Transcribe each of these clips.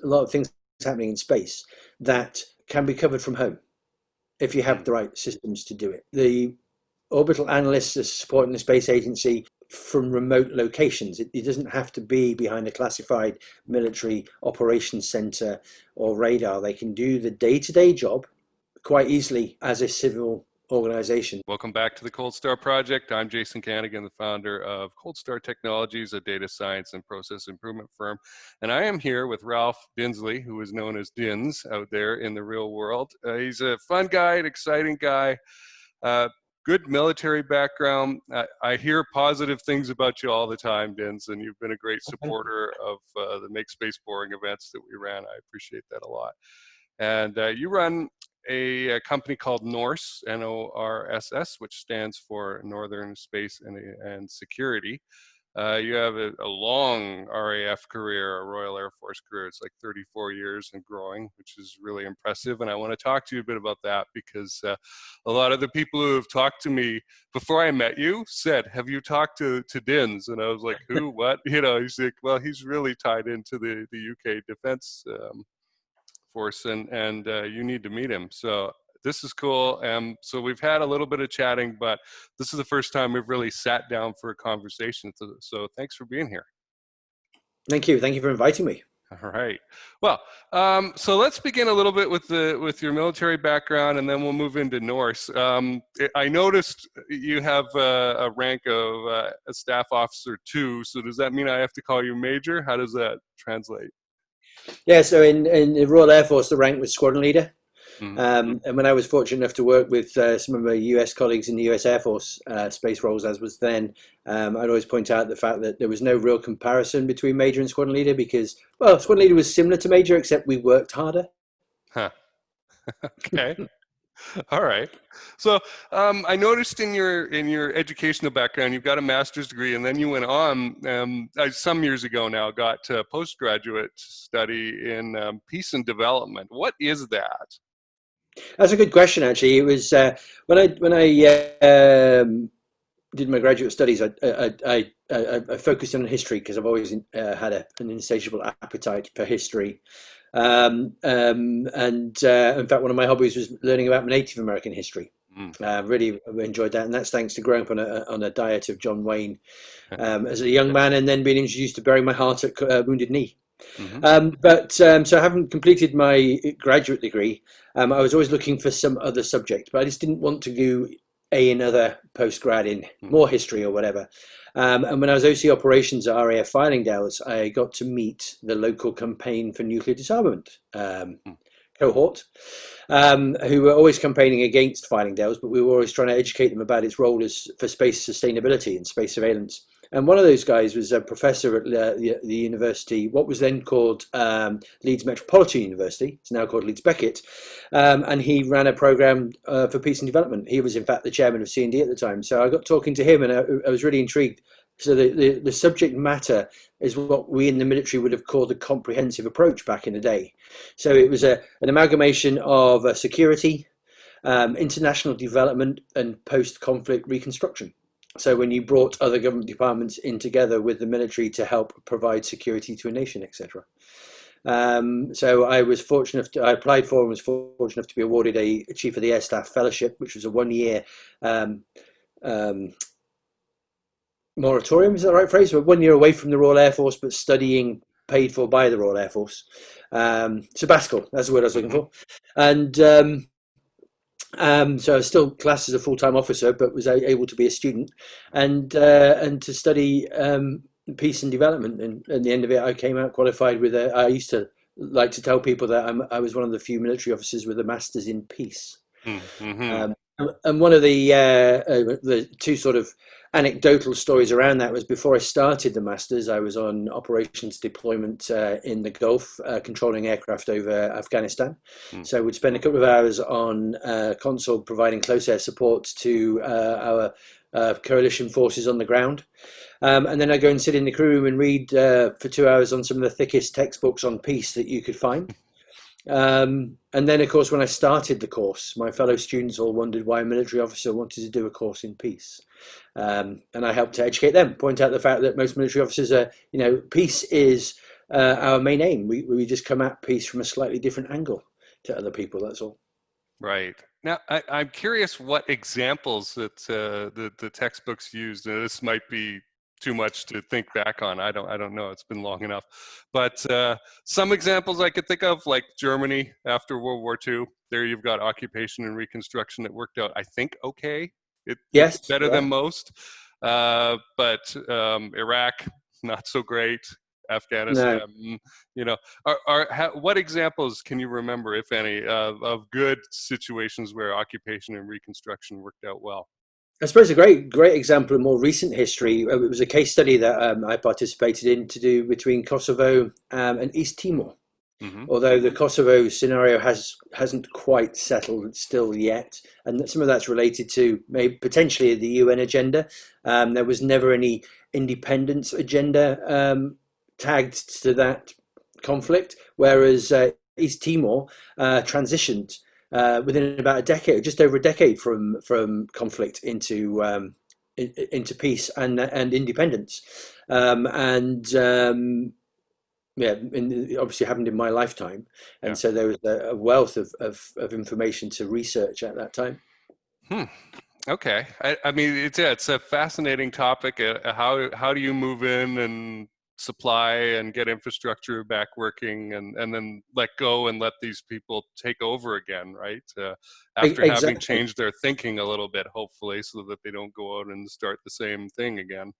a lot of things happening in space that can be covered from home if you have the right systems to do it. The orbital analysts are supporting the space agency from remote locations. It doesn't have to be behind a classified military operations center or radar. They can do the day-to-day job quite easily as a civil organization. Welcome back to the Cold Star Project. I'm Jason Kanigan, the founder of Cold Star Technologies, a data science and process improvement firm. And I am here with Ralph Dinsley, who is known as Dinz out there in the real world. He's a fun guy, an exciting guy, good military background. I hear positive things about you all the time, Dinz, and you've been a great supporter of the Make Space Boring events that we ran. I appreciate that a lot. And you run a company called NORSS, NORSS, which stands for Northern Space and Security. You have a long RAF career, a Royal Air Force career. It's like 34 years and growing, which is really impressive. And I want to talk to you a bit about that because a lot of the people who have talked to me before I met you said, have you talked to Dinz? And I was like, who, what? You know, he's like, well, he's really tied into the UK Defense Force, and you need to meet him. So this is cool. So we've had a little bit of chatting, but this is the first time we've really sat down for a conversation. So thanks for being here. Thank you. Thank you for inviting me. All right. Well, so let's begin a little bit with your military background, and then we'll move into NORSS. I noticed you have a rank of a Staff Officer 2. So does that mean I have to call you Major? How does that translate? Yeah, so in the Royal Air Force, the rank was squadron leader. And when I was fortunate enough to work with some of my US colleagues in the US Air Force space roles, as was then, I'd always point out the fact that there was no real comparison between Major and squadron leader because, well, squadron leader was similar to Major, except we worked harder. Huh. Okay. All right. So I noticed in your educational background, you've got a master's degree, and then you went on some years ago now, got a postgraduate study in peace and development. What is that? That's a good question, actually. It was when I did my graduate studies, I focused on history because I've always had an insatiable appetite for history. And in fact, one of my hobbies was learning about Native American history. Really enjoyed that, and that's thanks to growing up on a diet of John Wayne as a young man, and then being introduced to burying my heart at Wounded Knee. So having completed my graduate degree, I was always looking for some other subject, but I just didn't want to do another postgrad in more history or whatever. And when I was OC operations at RAF Fylingdales, I got to meet the local campaign for nuclear disarmament cohort, who were always campaigning against Fylingdales, but we were always trying to educate them about its role for space sustainability and space surveillance. And one of those guys was a professor at the university, what was then called Leeds Metropolitan University. It's now called Leeds Beckett. And he ran a program for peace and development. He was, in fact, the chairman of C&D at the time. So I got talking to him, and I was really intrigued. So the subject matter is what we in the military would have called a comprehensive approach back in the day. So it was an amalgamation of security, international development, and post-conflict reconstruction. So when you brought other government departments in together with the military to help provide security to a nation, etc. So I was fortunate. I applied for and was fortunate enough to be awarded a Chief of the Air Staff Fellowship, which was a 1-year moratorium. Is that the right phrase? So 1 year away from the Royal Air Force, but studying paid for by the Royal Air Force. Sabbatical. That's the word I was looking for. And so I was still classed as a full-time officer, but was able to be a student and to study peace and development. And at the end of it, I came out qualified with I used to like to tell people that I was one of the few military officers with a master's in peace. And one of the two sort of anecdotal stories around that was before I started the Masters, I was on operations deployment in the Gulf, controlling aircraft over Afghanistan. So we'd spend a couple of hours on console providing close air support to our coalition forces on the ground. And then I go and sit in the crew room and read for 2 hours on some of the thickest textbooks on peace that you could find. And then, of course, when I started the course, my fellow students all wondered why a military officer wanted to do a course in peace. And I helped to educate them, point out the fact that most military officers are, peace is our main aim. We just come at peace from a slightly different angle to other people. That's all. Right. Now, I'm curious what examples that the textbooks used. And this might be too much to think back on. I don't know. It's been long enough. But some examples I could think of, like Germany after World War II. There you've got occupation and reconstruction that worked out, I think, okay. It's Yes, better yeah. than most. But Iraq, not so great. No. Afghanistan, you know, what examples can you remember, if any, of good situations where occupation and reconstruction worked out well? I suppose a great example of more recent history. It was a case study that I participated in to do between Kosovo and East Timor. Mm-hmm. Although the Kosovo scenario hasn't quite settled still yet, and some of that's related to maybe potentially the UN agenda. There was never any independence agenda tagged to that conflict, whereas East Timor transitioned within about a decade, just over a decade from conflict into peace and independence, and yeah, obviously happened in my lifetime, Yeah. and so there was a wealth of information to research at that time. Hmm. Okay. I mean, it's a fascinating topic. How do you move in and supply and get infrastructure back working, and then let go and let these people take over again, right? After having Exactly, changed their thinking a little bit, hopefully, so that they don't go out and start the same thing again.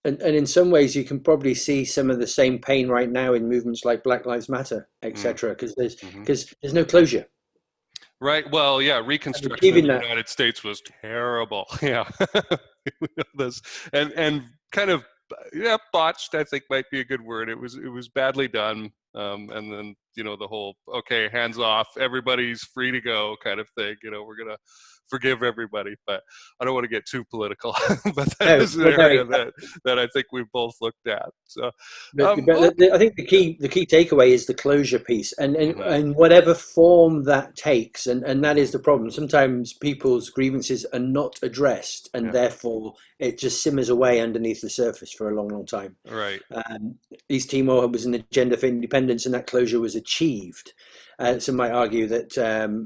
and in some ways you can probably see some of the same pain right now in movements like Black Lives Matter, Mm. etc. Hmm. Because there's no closure. Right. Well, yeah, And Reconstruction in achieving the that, United States was terrible. Yeah. We know this, and kind of, yeah, botched, I think, might be a good word. It was badly done. And then, the whole, okay, hands off, everybody's free to go kind of thing. We're gonna forgive everybody, but I don't want to get too political. But that no, is an well, no, area that I think we've both looked at. So, I think the key takeaway is the closure piece, mhm, and whatever form that takes, and that is the problem. Sometimes people's grievances are not addressed, and yeah, therefore it just simmers away underneath the surface for a long, long time. right. East Timor was an agenda for independence, and that closure was achieved. Some might argue that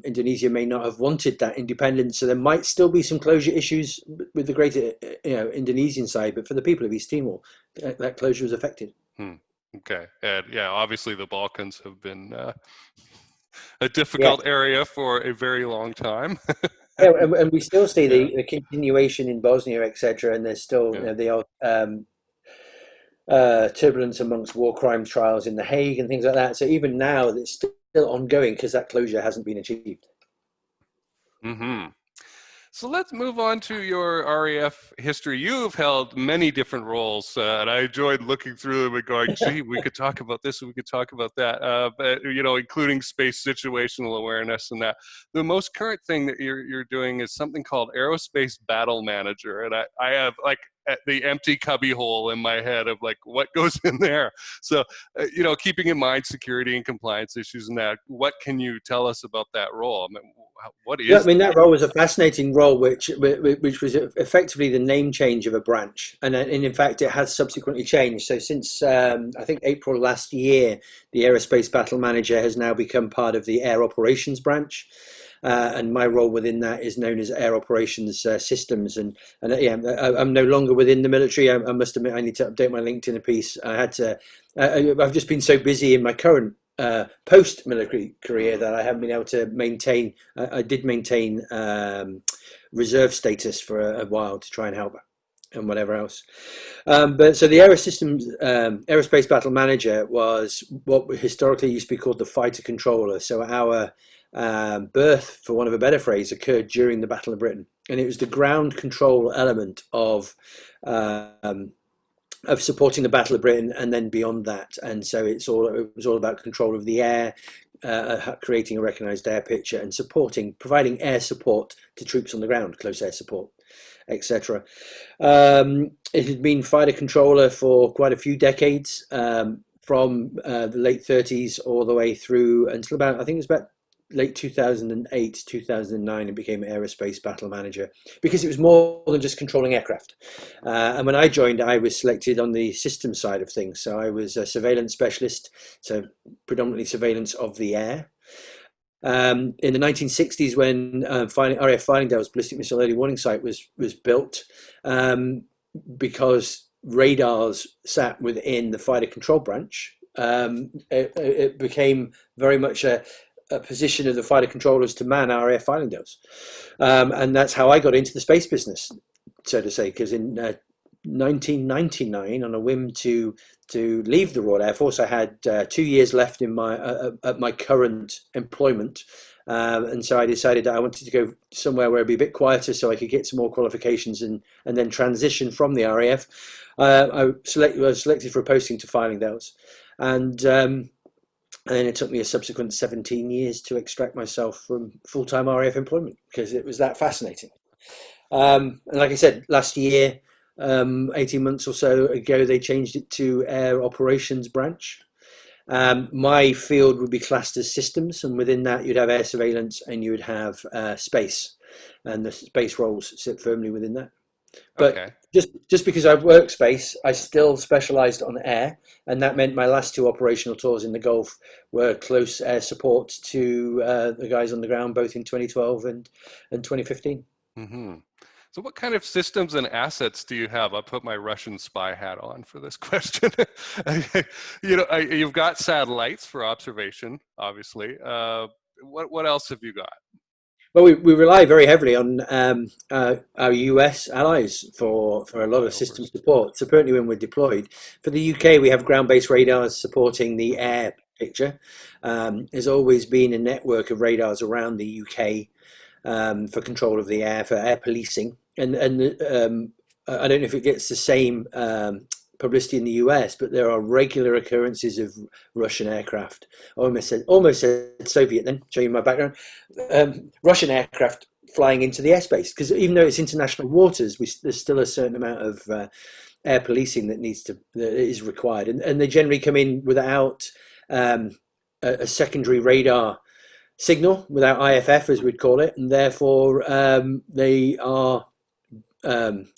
Indonesia may not have wanted that independence, so there might still be some closure issues with the greater, Indonesian side. But for the people of East Timor, that closure was affected. Hmm. Okay. And yeah, obviously the Balkans have been a Yeah, difficult area for a very long time. yeah, and we still see Yeah. the continuation in Bosnia, etc. And there's still, Yeah. the odd turbulence amongst war crime trials in The Hague and things like that. So even now, it's still ongoing because that closure hasn't been achieved. Hmm. So let's move on to your RAF history. You've held many different roles, and I enjoyed looking through them and going, "Gee, we could talk about this, and we could talk about that." But including space situational awareness and that. The most current thing that you're doing is something called Aerospace Battle Manager, and I have like the empty cubby hole in my head of like what goes in there. So keeping in mind security and compliance issues and that. What can you tell us about that role? I mean, what Yeah, I is mean that? that role was a fascinating role, which was effectively the name change of a branch, and in fact it has subsequently changed. So since I think April last year, the Aerospace Battle Manager has now become part of the Air Operations branch, and my role within that is known as Air Operations Systems. And yeah, I'm no longer within the military. I must admit, I need to update my LinkedIn piece. I had to. I've just been so busy in my current post-military career that I haven't been able to maintain. I did maintain reserve status for a while to try and help and whatever else. But so the Aerospace Battle Manager was what historically used to be called the fighter controller. So our birth, for want of a better phrase, occurred during the Battle of Britain, and it was the ground control element of supporting the Battle of Britain and then beyond that. And so it was all about control of the air, creating a recognised air picture and providing air support to troops on the ground, close air support, etc. It had been fighter controller for quite a few decades, from the late 30s all the way through until about, I think it was about late 2008, 2009, and became Aerospace Battle Manager because it was more than just controlling aircraft. And when I joined, I was selected on the system side of things. So I was a surveillance specialist, so predominantly surveillance of the air. In the 1960s, when RAF Fylingdales ballistic missile early warning site was built, because radars sat within the fighter control branch, it became very much a position of the fighter controllers to man RAF Fylingdales, and that's how I got into the space business, so to say. Because in 1999, on a whim to leave the Royal Air Force, I had 2 years left in my at my current employment, and so I decided that I wanted to go somewhere where it'd be a bit quieter, so I could get some more qualifications and then transition from the RAF. I was selected for a posting to Fylingdales, and then it took me a subsequent 17 years to extract myself from full-time RAF employment because it was that fascinating. And like I said, last year, 18 months or so ago, they changed it to Air Operations Branch. My field would be classed as systems, and within that you'd have air surveillance and you would have space, and the space roles sit firmly within that. But Okay. just because I've worked space, I still specialised on air, and that meant my last two operational tours in the Gulf were close air support to the guys on the ground, both in 2012 and 2015. Mm-hmm. So what kind of systems and assets do you have? I'll put my Russian spy hat on for this question. You've got satellites for observation, obviously. What else have you got? Well, we rely very heavily on our US allies for a lot of system Flyovers. support. So certainly when we're deployed. For the UK, we have ground-based radars supporting the air picture. There's always been a network of radars around the UK for control of the air, for air policing. And I don't know if it gets the same publicity in the US, but there are regular occurrences of Russian aircraft. I almost said Soviet then, show you my background. Russian aircraft flying into the airspace, because even though it's international waters, there's still a certain amount of air policing that is required, and they generally come in without a secondary radar signal, without IFF as we'd call it, and therefore they are um,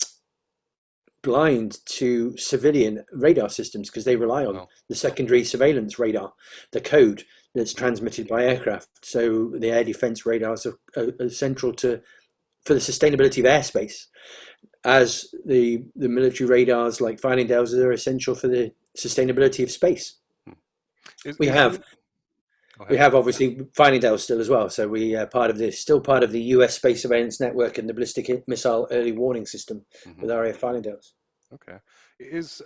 blind to civilian radar systems because they rely on the secondary surveillance radar, the code that's transmitted by aircraft. So the air defense radars are central for the sustainability of airspace, as the military radars like Fylingdales are essential for the sustainability of space. We have obviously Fylingdales still as well, so we are still part of the US Space Surveillance Network and the Ballistic Missile Early Warning System with RAF Fylingdales. Okay. Is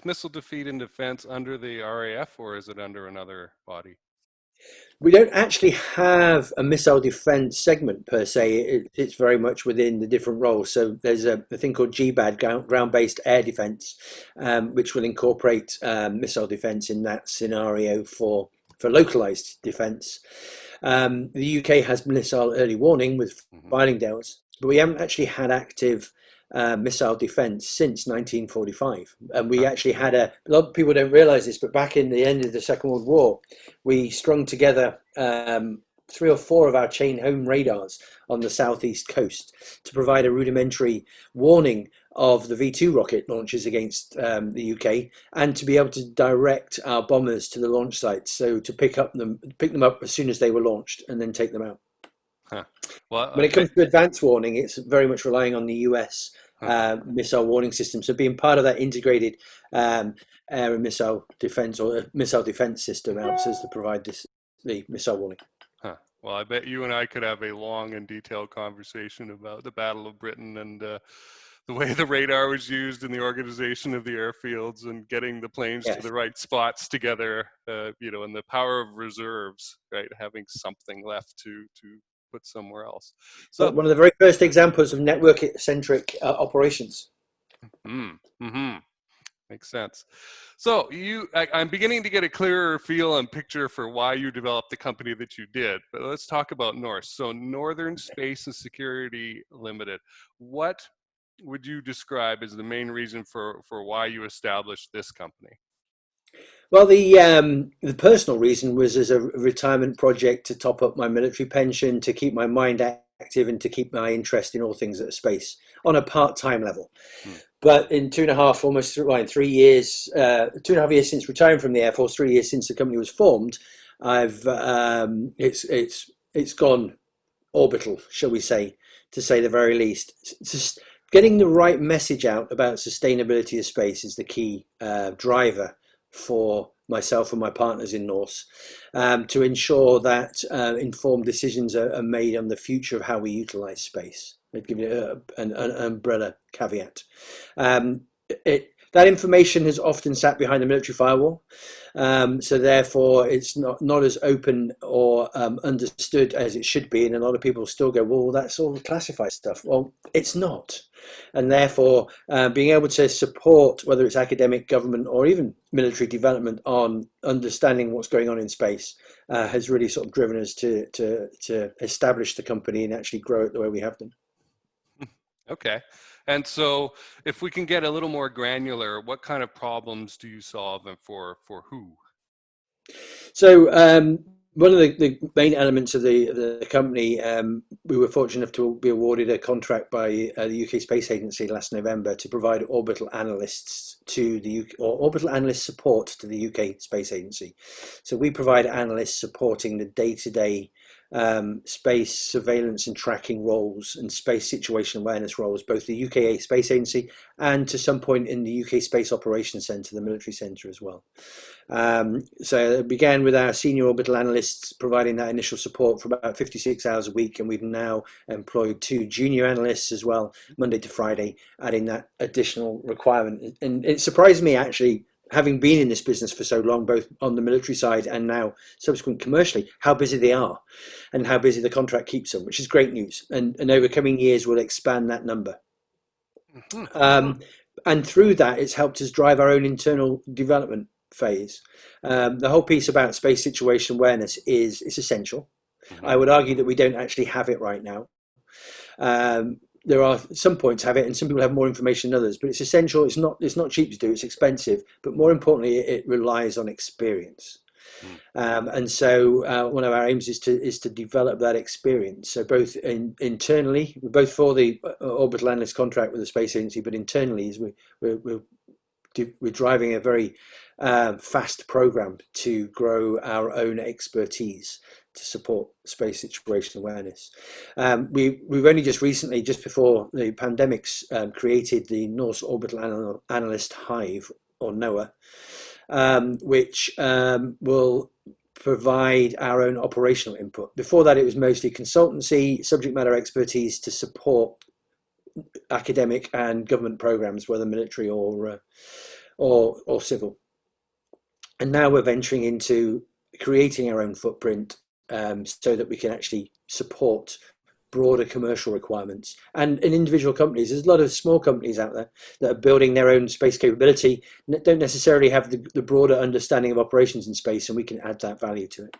missile defeat and defense under the RAF, or is it under another body? We don't actually have a missile defense segment per se. It's very much within the different roles. So there's a thing called GBAD, ground-based air defense, which will incorporate missile defense in that scenario for localized defense. The UK has missile early warning with Fylingdales, but we haven't actually had active missile defense since 1945. And we actually had a lot of people don't realize this, but back in the end of the Second World War, we strung together 3 or 4 of our chain home radars on the southeast coast to provide a rudimentary warning of the V2 rocket launches against the UK, and to be able to direct our bombers to the launch sites, so to pick them up as soon as they were launched and then take them out. Huh. Well, when it comes to advanced warning, it's very much relying on the US missile warning system. So being part of that integrated air and missile defense, or missile defense system, helps us to provide the missile warning. Huh. Well, I bet you and I could have a long and detailed conversation about the Battle of Britain and the way the radar was used in the organization of the airfields and getting the planes to the right spots together, and the power of reserves, right? Having something left to put somewhere else. So one of the very first examples of network-centric operations. Makes sense. So I'm beginning to get a clearer feel and picture for why you developed the company that you did. But let's talk about NORSS. So Northern Space and Security Limited. What would you describe as the main reason for why you established this company? Well, the personal reason was as a retirement project to top up my military pension, to keep my mind active, and to keep my interest in all things at space on a part-time level. Hmm. But in two and a half, almost well, in 3 years, 2.5 years since retiring from the Air Force, 3 years since the company was formed, I've it's gone orbital, shall we say, to say the very least. Just getting the right message out about sustainability of space is the key driver for myself and my partners in NORSS, to ensure that informed decisions are made on the future of how we utilise space. I'd give you an umbrella caveat. That information has often sat behind the military firewall, so therefore it's not as open or understood as it should be, and a lot of people still go, well, that's all classified stuff. Well, it's not, and therefore being able to support, whether it's academic, government, or even military development on understanding what's going on in space has really sort of driven us to establish the company and actually grow it the way we have done. Okay. And so if we can get a little more granular, what kind of problems do you solve and for who? So one of the main elements of the company, we were fortunate enough to be awarded a contract by the UK Space Agency last November to provide orbital analysts to the UK, or orbital analyst support to the UK Space Agency. So we provide analysts supporting the day-to-day space surveillance and tracking roles and space situation awareness roles, both the UK Space Agency and to some point in the UK Space Operations Centre, the military centre as well. So it began with our senior orbital analysts providing that initial support for about 56 hours a week, and we've now employed 2 junior analysts as well, Monday to Friday, adding that additional requirement. And it surprised me, actually, having been in this business for so long, both on the military side and now subsequent commercially, how busy they are and how busy the contract keeps them, which is great news. And over coming years, we'll expand that number. Mm-hmm. And through that, it's helped us drive our own internal development phase. The whole piece about space situation awareness is essential. Mm-hmm. I would argue that we don't actually have it right now. There are some points have it, and some people have more information than others. But it's essential. It's not cheap to do. It's expensive, but more importantly, it relies on experience. And so one of our aims is to develop that experience. So both internally, both for the orbital analyst contract with the space agency, but internally, is we're driving a very fast program to grow our own expertise to support space situation awareness. We've only just recently, just before the pandemics, created the NORSS Orbital Analyst Hive, or NOAA, which will provide our own operational input. Before that, it was mostly consultancy, subject matter expertise to support academic and government programs, whether military or civil. And now we're venturing into creating our own footprint, so that we can actually support broader commercial requirements. And in individual companies, there's a lot of small companies out there that are building their own space capability, don't necessarily have the broader understanding of operations in space, and we can add that value to it.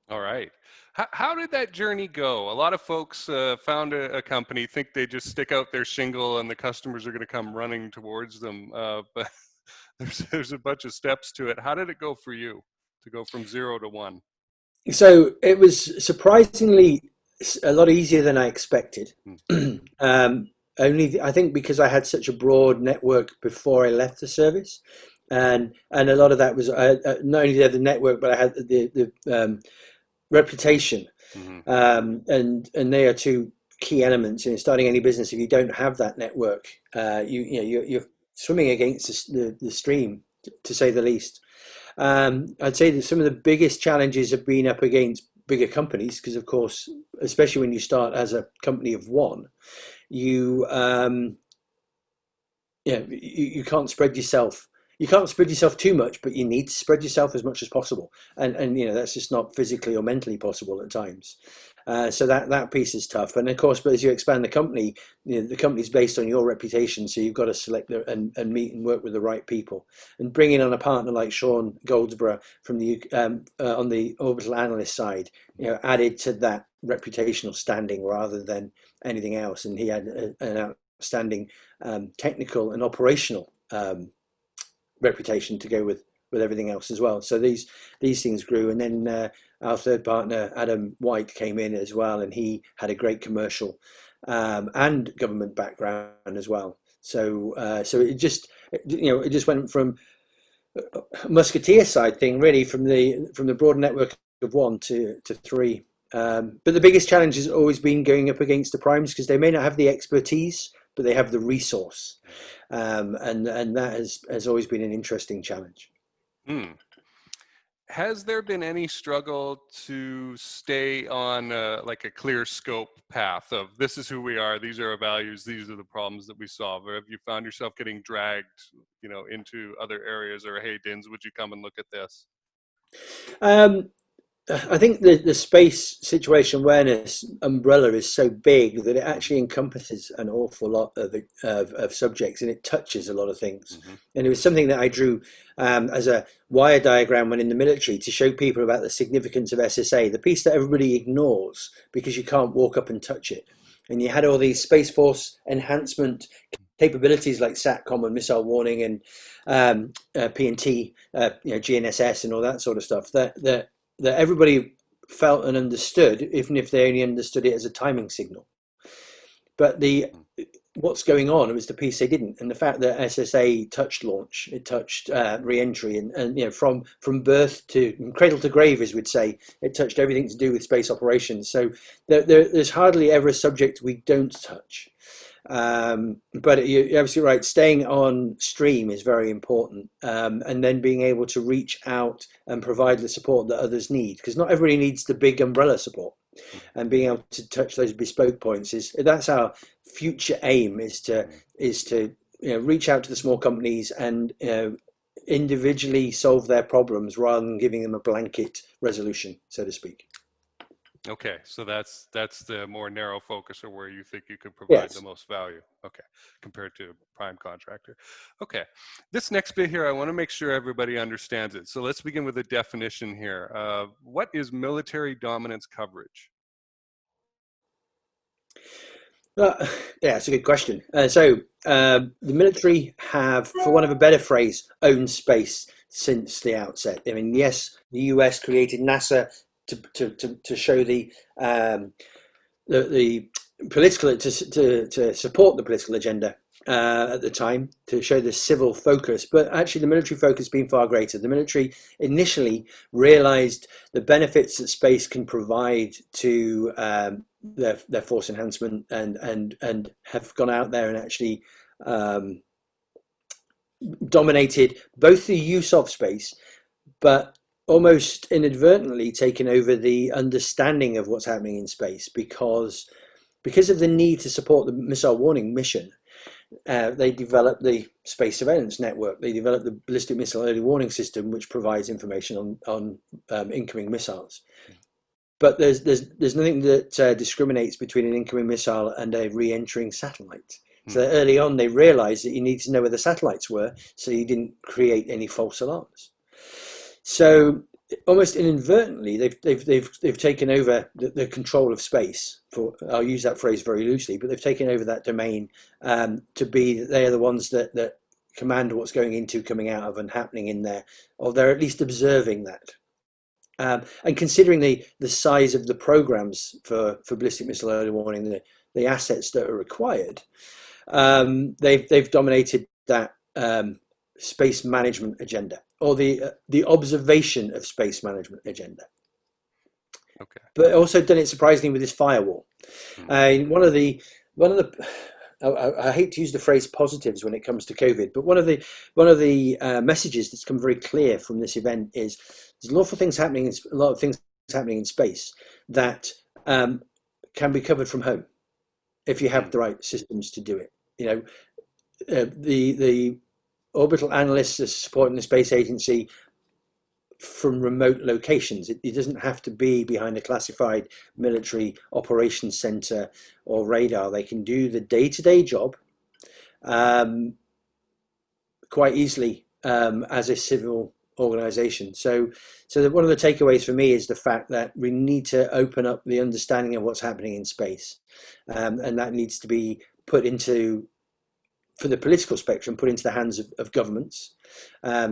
All right. How did that journey go? A lot of folks found a company, think they just stick out their shingle and the customers are going to come running towards them. But there's a bunch of steps to it. How did it go for you to go from 0 to 1? So it was surprisingly a lot easier than I expected. Only I think because I had such a broad network before I left the service, and a lot of that was not only the network, but I had the reputation, and they are 2 key elements in starting any business. If you don't have that network, you're swimming against the stream, to say the least. I'd say that some of the biggest challenges have been up against bigger companies, because of course, especially when you start as a company of one, you can't spread yourself. You can't spread yourself too much, but you need to spread yourself as much as possible, and that's just not physically or mentally possible at times. So that piece is tough. And of course, but as you expand the company, the company's based on your reputation, so you've got to select and meet and work with the right people. And bringing on a partner like Sean Goldsborough from the on the orbital analyst side, added to that reputational standing rather than anything else. And he had an outstanding technical and operational reputation to go with with everything else as well. So these things grew, and then our third partner, Adam White, came in as well, and he had a great commercial and government background as well. So it just it just went from musketeer side thing really, from the broad network of one to three. But the biggest challenge has always been going up against the primes, because they may not have the expertise, but they have the resource, and that has always been an interesting challenge. Has there been any struggle to stay on like a clear scope path of this is who we are, these are our values, these are the problems that we solve? Or have you found yourself getting dragged, into other areas, or hey, Dinz, would you come and look at this? I think the space situation awareness umbrella is so big that it actually encompasses an awful lot of subjects, and it touches a lot of things. And it was something that I drew as a wire diagram when in the military, to show people about the significance of SSA, the piece that everybody ignores because you can't walk up and touch it. And you had all these Space Force enhancement capabilities like SATCOM and missile warning and PNT, GNSS and all that sort of stuff that everybody felt and understood, even if they only understood it as a timing signal. But what's going on was the piece they didn't, and the fact that SSA touched launch, it touched re-entry, and from birth to cradle to grave, as we'd say, it touched everything to do with space operations. So there's hardly ever a subject we don't touch. But you're absolutely right. Staying on stream is very important, and then being able to reach out and provide the support that others need, because not everybody needs the big umbrella support. And being able to touch those bespoke points that's our future aim, is to reach out to the small companies and individually solve their problems rather than giving them a blanket resolution, so to speak. Okay, so that's the more narrow focus, or where you think you could provide the most value. Okay, compared to a prime contractor. Okay, this next bit here, I want to make sure everybody understands it. So let's begin with a definition here. What is military dominance coverage? Yeah, it's a good question. The military have, for want of a better phrase, owned space since the outset. I mean, yes, the US created NASA to show the political, to support the political agenda at the time, to show the civil focus, but actually the military focus has been far greater. The military initially realized the benefits that space can provide to their force enhancement, and have gone out there and actually dominated both the use of space, but almost inadvertently taken over the understanding of what's happening in space, because of the need to support the missile warning mission. They developed the space surveillance network. They developed the ballistic missile early warning system, which provides information on incoming missiles. But there's nothing that discriminates between an incoming missile and a re-entering satellite. So early on, they realized that you need to know where the satellites were, so you didn't create any false alarms. So almost inadvertently, they've taken over the control of space. I'll use that phrase very loosely, but they've taken over that domain to be. They are the ones that command what's going into, coming out of, and happening in there, or they're at least observing that. And considering the size of the programs for ballistic missile early warning, the assets that are required, they've dominated that space management agenda, or the observation of space management agenda. Okay. But also done it surprisingly with this firewall. One of the I hate to use the phrase positives when it comes to COVID, but one of the messages that's come very clear from this event is there's a lot of things happening in space that can be covered from home if you have the right systems to do it. The Orbital analysts are supporting the space agency from remote locations. It doesn't have to be behind a classified military operations center or radar. They can do the day-to-day job quite easily as a civil organization. So one of the takeaways for me is the fact that we need to open up the understanding of what's happening in space, and that needs to be put into for the political spectrum put into the hands of governments,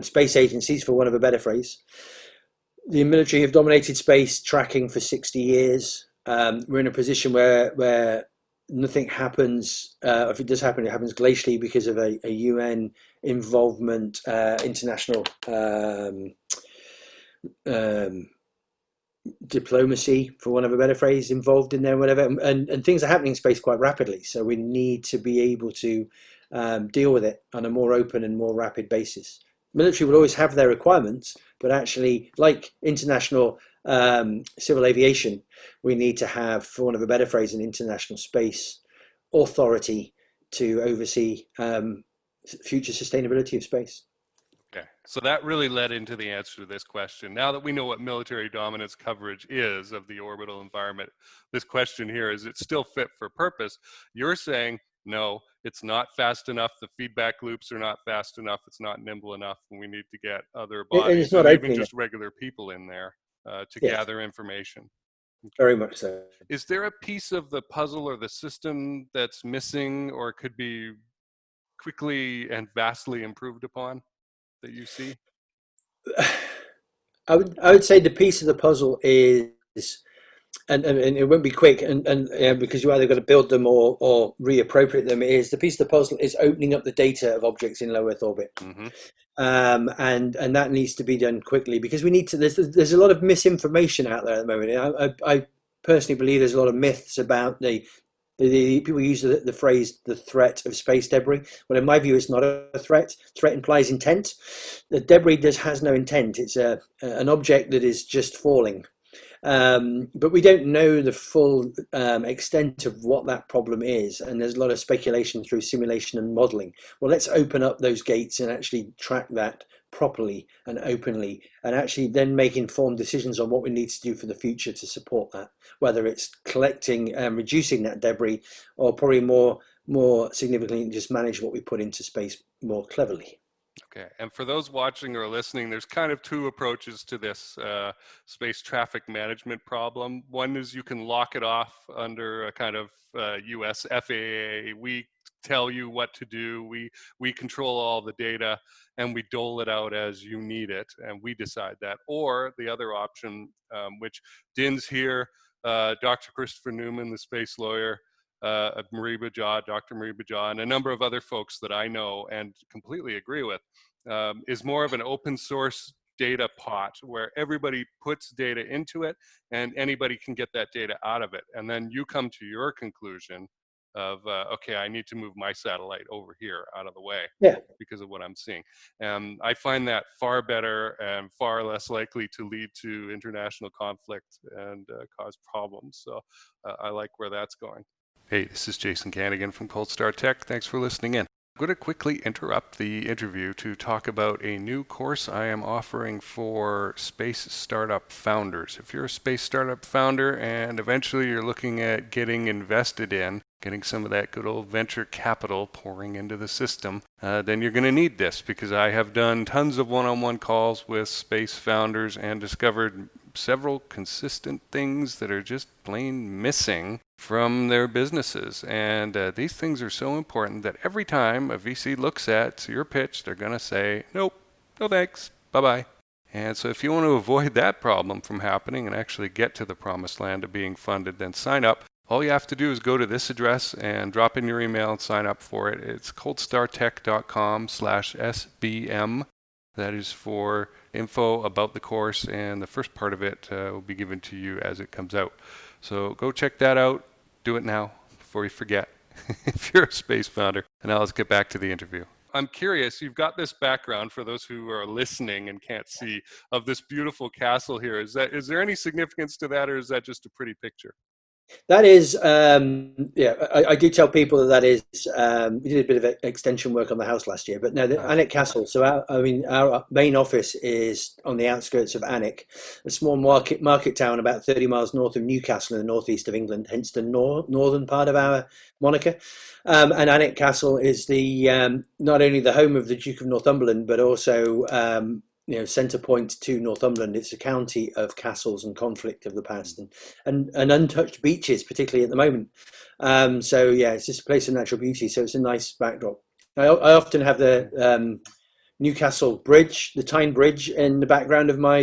space agencies, for want of a better phrase. The military have dominated space tracking for 60 years. We're in a position where nothing happens. If it does happen, it happens glacially because of a UN involvement, international diplomacy, for want of a better phrase, involved in there, whatever. And things are happening in space quite rapidly. So we need to be able to deal with it on a more open and more rapid basis. Military will always have their requirements, but actually, like international civil aviation, we need to have, for want of a better phrase, an international space authority to oversee future sustainability of space. Okay, so that really led into the answer to this question. Now that we know what military dominance coverage is of the orbital environment, this question here, is it still fit for purpose? You're saying, no, it's not fast enough. The feedback loops are not fast enough. It's not nimble enough. And we need to get other bodies and even just regular people in there to gather information. Okay. Very much so. Is there a piece of the puzzle or the system that's missing or could be quickly and vastly improved upon that you see? I would say the piece of the puzzle is, and it won't be quick, and because you either got to build them or reappropriate them, is the piece of the puzzle is opening up the data of objects in low Earth orbit. Mm-hmm. And that needs to be done quickly, because we need to. There's a lot of misinformation out there at the moment. I personally believe there's a lot of myths about the people use the phrase the threat of space debris. Well, in my view, it's not a threat. Threat implies intent. The debris has no intent. It's an object that is just falling. But we don't know the full extent of what that problem is, and there's a lot of speculation through simulation and modeling. Well, let's open up those gates and actually track that properly and openly, and actually then make informed decisions on what we need to do for the future to support that, whether it's collecting and reducing that debris, or probably more significantly just manage what we put into space more cleverly. Okay, and for those watching or listening, there's kind of two approaches to this space traffic management problem. One is you can lock it off under a kind of US FAA. We tell you what to do, we control all the data, and we dole it out as you need it, and we decide that. Or the other option, which Dinz here, Dr. Christopher Newman, the space lawyer, Dr. Marie Bajaj, and a number of other folks that I know and completely agree with, is more of an open source data pot where everybody puts data into it and anybody can get that data out of it. And then you come to your conclusion of, okay, I need to move my satellite over here out of the way because of what I'm seeing. I find that far better and far less likely to lead to international conflict and cause problems. So I like where that's going. Hey, this is Jason Kanigan from Cold Star Tech. Thanks for listening in. I'm going to quickly interrupt the interview to talk about a new course I am offering for space startup founders. If you're a space startup founder and eventually you're looking at getting invested in, getting some of that good old venture capital pouring into the system, then you're going to need this, because I have done tons of one-on-one calls with space founders and discovered several consistent things that are just plain missing from their businesses. And these things are so important that every time a VC looks at your pitch, they're going to say, nope, no thanks, bye-bye. And so if you want to avoid that problem from happening and actually get to the promised land of being funded, then sign up. All you have to do is go to this address and drop in your email and sign up for it. It's coldstartech.com/SBM. That is for info about the course, and the first part of it will be given to you as it comes out. So go check that out. Do it now before you forget if you're a space founder. And now let's get back to the interview. I'm curious, you've got this background, for those who are listening and can't see, of this beautiful castle here. Is there any significance to that, or is that just a pretty picture? That is, I do tell people that is, we did a bit of extension work on the house last year, but no, the Annen Castle. So our main office is on the outskirts of Annen, a small market town about 30 miles north of Newcastle in the northeast of England, hence the northern part of our moniker. And Annen Castle is the not only the home of the Duke of Northumberland, but also centre point to Northumberland. It's a county of castles and conflict of the past, and untouched beaches, particularly at the moment. So yeah, it's just a place of natural beauty. So it's a nice backdrop. I often have the Newcastle Bridge, the Tyne Bridge, in the background of my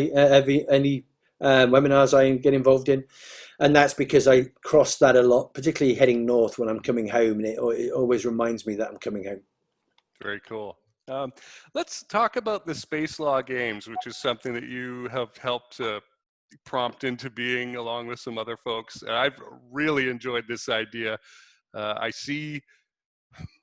any webinars I get involved in, and that's because I cross that a lot, particularly heading north when I'm coming home, and it always reminds me that I'm coming home. Very cool. Let's talk about the space law games, which is something that you have helped prompt into being along with some other folks. I've really enjoyed this idea. I see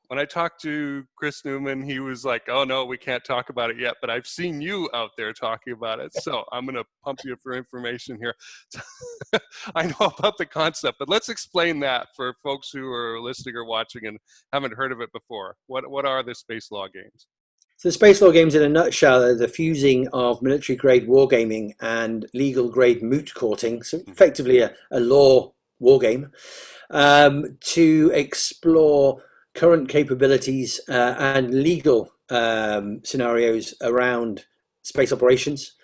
when I talked to Chris Newman, he was like, oh no, we can't talk about it yet, but I've seen you out there talking about it. So I'm going to pump you for information here. I know about the concept, but let's explain that for folks who are listening or watching and haven't heard of it before. What are the space law games? So the space law games, in a nutshell, are the fusing of military-grade wargaming and legal-grade moot courting, so effectively a law wargame, to explore current capabilities and legal scenarios around space operations,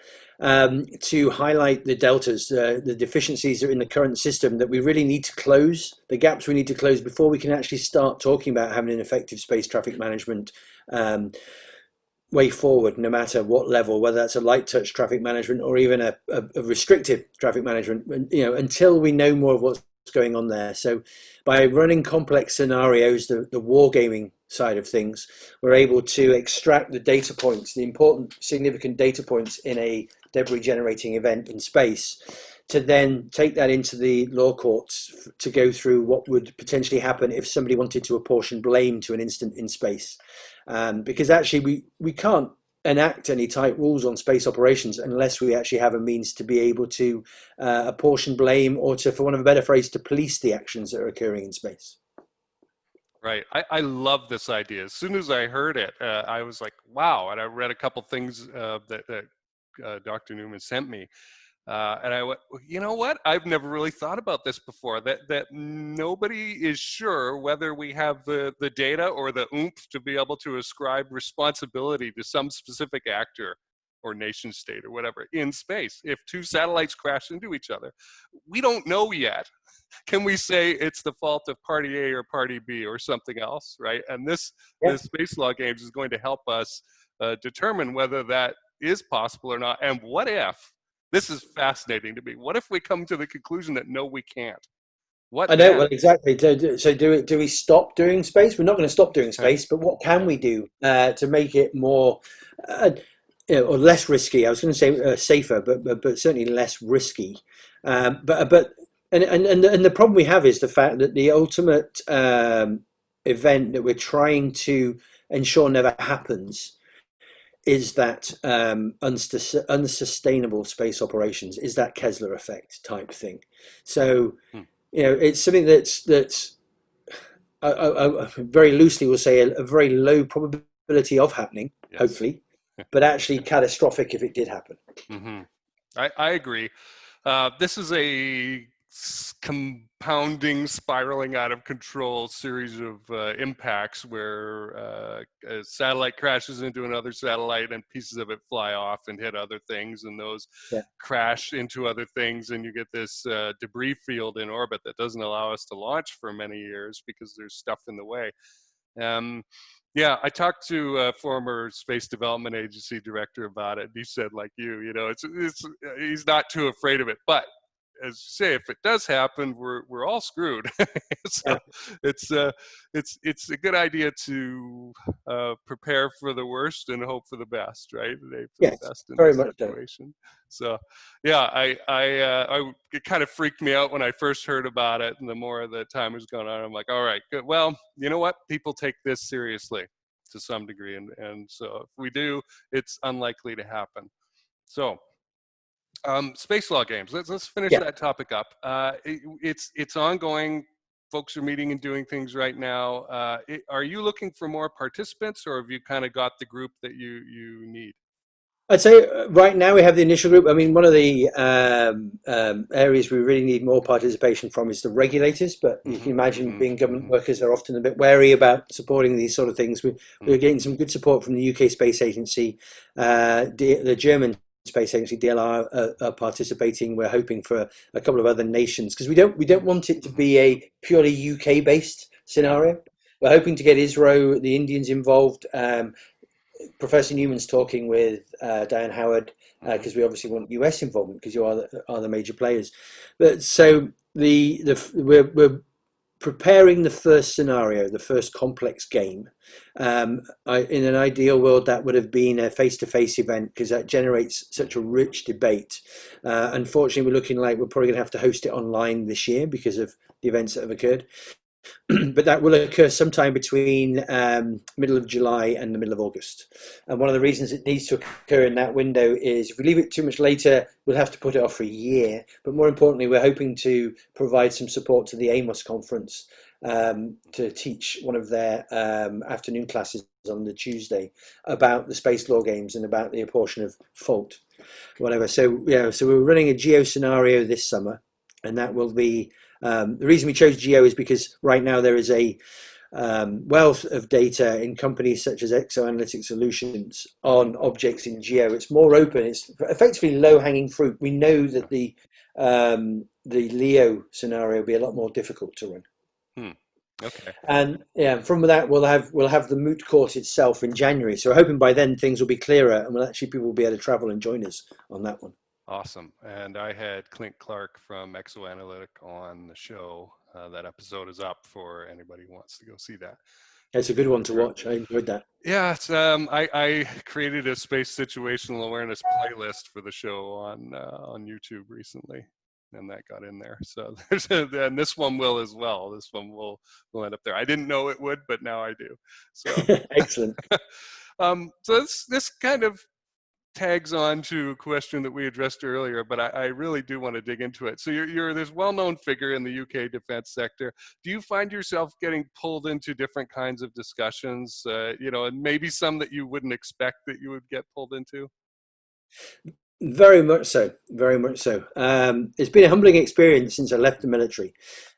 to highlight the deltas, the deficiencies that are in the current system that we really need to close, the gaps we need to close before we can actually start talking about having an effective space traffic management way forward, no matter what level, whether that's a light touch traffic management or even a restricted traffic management, until we know more of what's going on there. So by running complex scenarios, the wargaming side of things, we're able to extract the data points, the important significant data points in a debris generating event in space, to then take that into the law courts to go through what would potentially happen if somebody wanted to apportion blame to an incident in space. Because actually we can't enact any tight rules on space operations unless we actually have a means to be able to apportion blame, or to, for want of a better phrase, to police the actions that are occurring in space. Right. I love this idea. As soon as I heard it, I was like, wow. And I read a couple things that Dr. Newman sent me. And I went, you know what? I've never really thought about this before, that nobody is sure whether we have the data or the oomph to be able to ascribe responsibility to some specific actor or nation state or whatever in space. If two satellites crash into each other, we don't know yet. Can we say it's the fault of party A or party B or something else, right? And this space law games is going to help us determine whether that is possible or not. And what if, this is fascinating to me, what if we come to the conclusion that no, we can't? What I know, then? well, exactly. So do we stop doing space? We're not going to stop doing space, but what can we do to make it more, or less risky? I was going to say safer, but certainly less risky. And the problem we have is the fact that the ultimate event that we're trying to ensure never happens is that unsustainable space operations, is that Kessler effect type thing. So, it's something that's I very loosely will say a very low probability of happening, hopefully, but actually catastrophic if it did happen. Mm-hmm. I agree. This is a compounding, spiraling out of control series of impacts where a satellite crashes into another satellite and pieces of it fly off and hit other things, and those crash into other things, and you get this debris field in orbit that doesn't allow us to launch for many years because there's stuff in the way. Yeah, I talked to a former Space Development Agency director about it, and he said, like you know, it's he's not too afraid of it, but as you say, if it does happen, we're all screwed. So it's a good idea to prepare for the worst and hope for the best, right? Yes, the best in very this much situation. So yeah, it kind of freaked me out when I first heard about it, and the more the time has gone on, I'm like, all right, good. Well, you know what? People take this seriously to some degree, and so if we do, it's unlikely to happen. So. Space law games. Let's finish that topic up. It's ongoing. Folks are meeting and doing things right now. Are you looking for more participants, or have you kind of got the group that you need? I'd say right now we have the initial group. I mean, one of the areas we really need more participation from is the regulators, but you can imagine being government workers are often a bit wary about supporting these sort of things. We're getting some good support from the UK Space Agency, the German Space Agency, DLR, are participating. We're hoping for a couple of other nations, because we don't want it to be a purely UK based scenario. we're hoping to get ISRO, the Indians involved. Professor Newman's talking with Diane Howard Hmm. because we obviously want US involvement because you are the major players. But so we're preparing the first scenario, the first complex game. In an ideal world, that would have been a face-to-face event because that generates such a rich debate. Unfortunately, we're looking like we're probably going to have to host it online this year because of the events that have occurred. But that will occur sometime between middle of July and the middle of August. And one of the reasons it needs to occur in that window is if we leave it too much later, we'll have to put it off for a year. But more importantly, we're hoping to provide some support to the AMOS conference to teach one of their afternoon classes on the Tuesday about the space law games and about the apportion of fault, whatever. So yeah, so we're running a geo scenario this summer, and that will be the reason we chose geo is because right now there is a wealth of data in companies such as Exoanalytic Solutions on objects in geo. It's more open. It's effectively low-hanging fruit. We know that the LEO scenario will be a lot more difficult to run. Hmm. Okay. And yeah, from that we'll have the moot court itself in January. So we're hoping by then things will be clearer, and people will be able to travel and join us on that one. Awesome. And I had Clint Clark from Exoanalytic on the show. That episode is up for anybody who wants to go see that. It's a good one to watch. I enjoyed that. Yeah, I created a space situational awareness playlist for the show on YouTube recently, and that got in there. So and this one will as well. This one will end up there. I didn't know it would, but now I do. So Excellent. so this kind of tags on to a question that we addressed earlier, but I really do want to dig into it. So you're this well-known figure in the UK defense sector. Do you find yourself getting pulled into different kinds of discussions, and maybe some that you wouldn't expect that you would get pulled into? Very much so. Very much so. It's been a humbling experience since I left the military.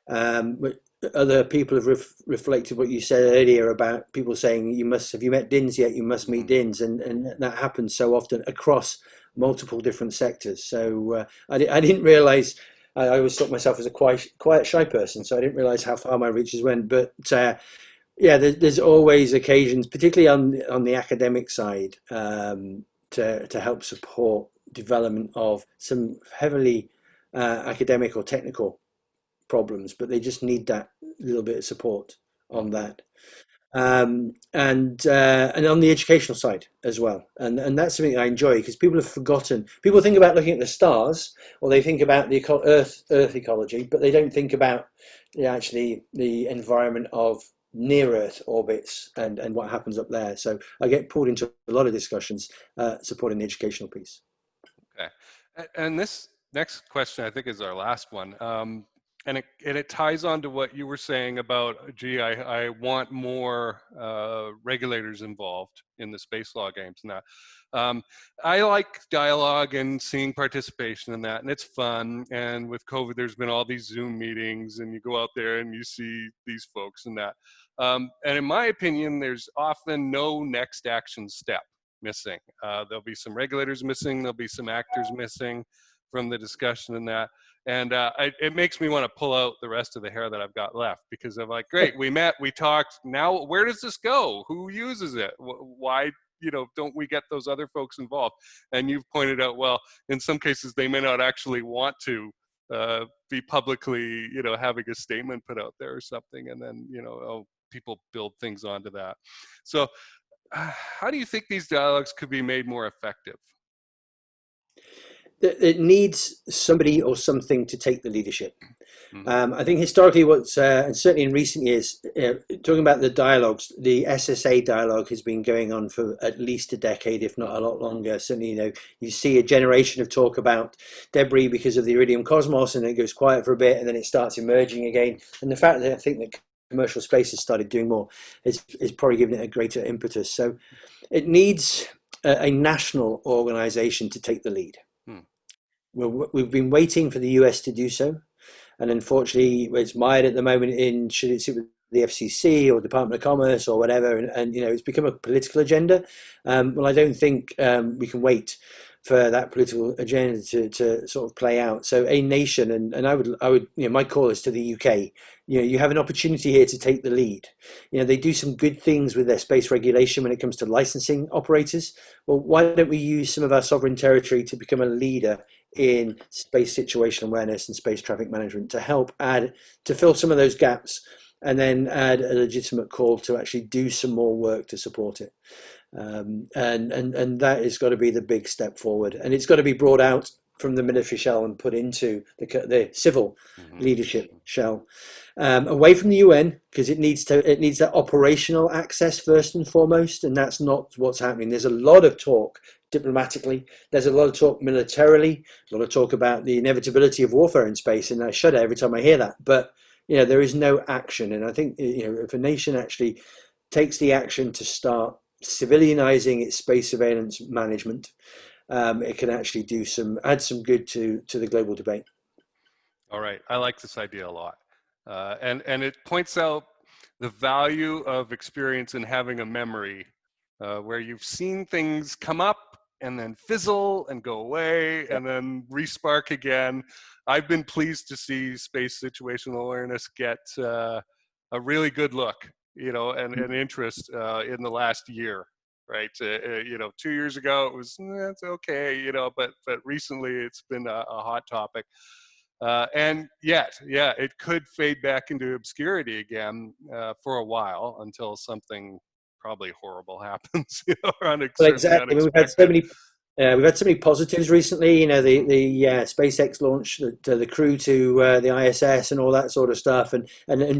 But other people have reflected what you said earlier about people saying, have you met Dinz yet? You must meet Dinz. And that happens so often across multiple different sectors. So I didn't realize, I always thought myself as a quiet, shy person. So I didn't realize how far my reaches went. But yeah, there's always occasions, particularly on the academic side, to help support development of some heavily academic or technical problems, but they just need that little bit of support on Mm-hmm. that. And on the educational side as well, and that's something I enjoy because people have forgotten. People think about looking at the stars, or they think about the Earth ecology, but they don't think about actually the environment of near Earth orbits and what happens up there. So I get pulled into a lot of discussions supporting the educational piece. Okay. And this next question, I think, is our last one. And it ties on to what you were saying about, gee, I want more regulators involved in the space law games and that. I like dialogue and seeing participation in that, and it's fun. And with COVID, there's been all these Zoom meetings, and you go out there and you see these folks and that. And in my opinion, there's often no next action step missing. There'll be some regulators missing. There'll be some actors missing from the discussion and that. And it makes me want to pull out the rest of the hair that I've got left because I'm like, great, we met, we talked. Now, where does this go? Who uses it? Why, don't we get those other folks involved? And you've pointed out, well, in some cases, they may not actually want to be publicly, having a statement put out there or something. And then, people build things onto that. So how do you think these dialogues could be made more effective? It needs somebody or something to take the leadership. Mm-hmm. I think historically, and certainly in recent years, talking about the dialogues, the SSA dialogue has been going on for at least a decade, if not a lot longer. Certainly, you see a generation of talk about debris because of the Iridium Cosmos, and it goes quiet for a bit, and then it starts emerging again. And the fact that I think that commercial space has started doing more is probably giving it a greater impetus. So it needs a national organization to take the lead. Hmm. We've been waiting for the US to do so, and unfortunately, it's mired at the moment in should it sit with the FCC or Department of Commerce or whatever, and it's become a political agenda. Well, I don't think we can wait for that political agenda to sort of play out. So a nation, and I would, my call is to the UK. You have an opportunity here to take the lead. They do some good things with their space regulation when it comes to licensing operators. Well, why don't we use some of our sovereign territory to become a leader in space situational awareness and space traffic management to help to fill some of those gaps, and then add a legitimate call to actually do some more work to support it. And that has got to be the big step forward, and it's got to be brought out from the military shell and put into the civil leadership shell, away from the UN, because it needs that operational access first and foremost, and that's not what's happening. There's a lot of talk diplomatically, there's a lot of talk militarily, a lot of talk about the inevitability of warfare in space, and I shudder every time I hear that. But there is no action, and I think if a nation actually takes the action to start civilianizing its space surveillance management, it can actually add some good to the global debate. All right, I like this idea a lot, and it points out the value of experience in having a memory, where you've seen things come up and then fizzle and go away and then respark again. I've been pleased to see space situational awareness get a really good look, and interest in the last year, right? 2 years ago it was it's okay, but recently it's been a hot topic. And yet, it could fade back into obscurity again for a while until something probably horrible happens, or Well, certainly exactly. unexpected. We've had so many positives recently. The SpaceX launch, the crew to the ISS, and all that sort of stuff, and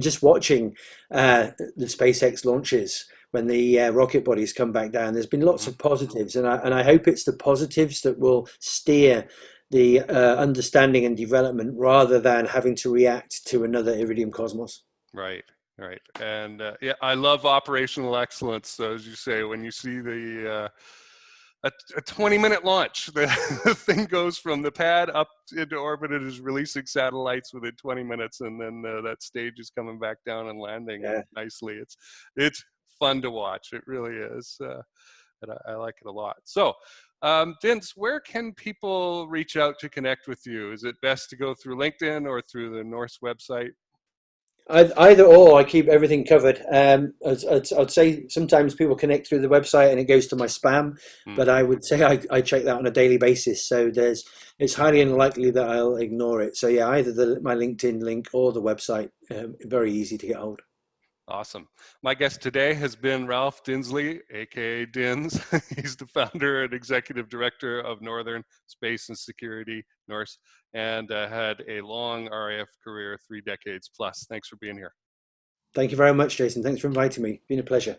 just watching the SpaceX launches when the rocket bodies come back down. There's been lots of positives, and I hope it's the positives that will steer the understanding and development rather than having to react to another Iridium Cosmos. Right. And I love operational excellence. So as you say, when you see a 20-minute launch, the thing goes from the pad up into orbit. It is releasing satellites within 20 minutes, and then that stage is coming back down and landing nicely. It's fun to watch. It really is, and I like it a lot. So, Dinz, where can people reach out to connect with you? Is it best to go through LinkedIn or through the NORSS website? Either or, I keep everything covered. I'd say sometimes people connect through the website and it goes to my spam, but I would say I check that on a daily basis. So it's highly unlikely that I'll ignore it. So yeah, either my LinkedIn link or the website, very easy to get hold. Awesome. My guest today has been Ralph Dinsley, aka Dinz. He's the founder and executive director of Northern Space and Security, NORSS, and had a long RAF career, 3 decades plus. Thanks for being here. Thank you very much, Jason. Thanks for inviting me. Been a pleasure.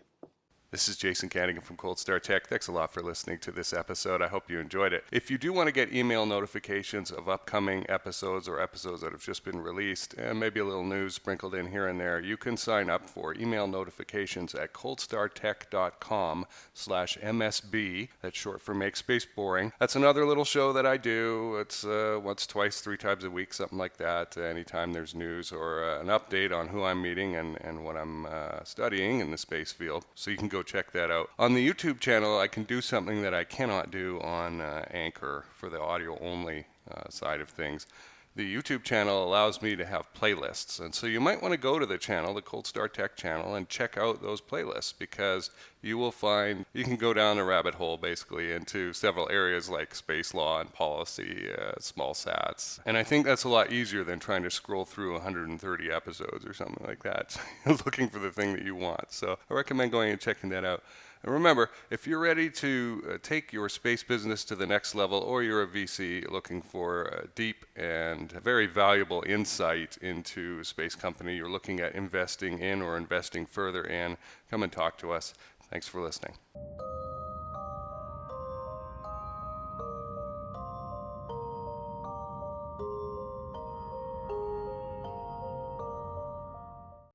This is Jason Kanigan from Cold Star Tech. Thanks a lot for listening to this episode. I hope you enjoyed it. If you do want to get email notifications of upcoming episodes or episodes that have just been released, and maybe a little news sprinkled in here and there, you can sign up for email notifications at coldstartech.com/MSB. That's short for Make Space Boring. That's another little show that I do. It's once, twice, 3 times a week, something like that. Anytime there's news or an update on who I'm meeting and what I'm studying in the space field. So you can go check that out. On the YouTube channel, I can do something that I cannot do on Anchor for the audio only side of things. The YouTube channel allows me to have playlists, and so you might want to go to the channel, the Cold Star Tech channel, and check out those playlists, because you will find you can go down a rabbit hole basically into several areas like space law and policy, small sats, and I think that's a lot easier than trying to scroll through 130 episodes or something like that looking for the thing that you want. So I recommend going and checking that out. And remember, if you're ready to take your space business to the next level, or you're a VC looking for deep and very valuable insight into a space company you're looking at investing in or investing further in, come and talk to us. Thanks for listening.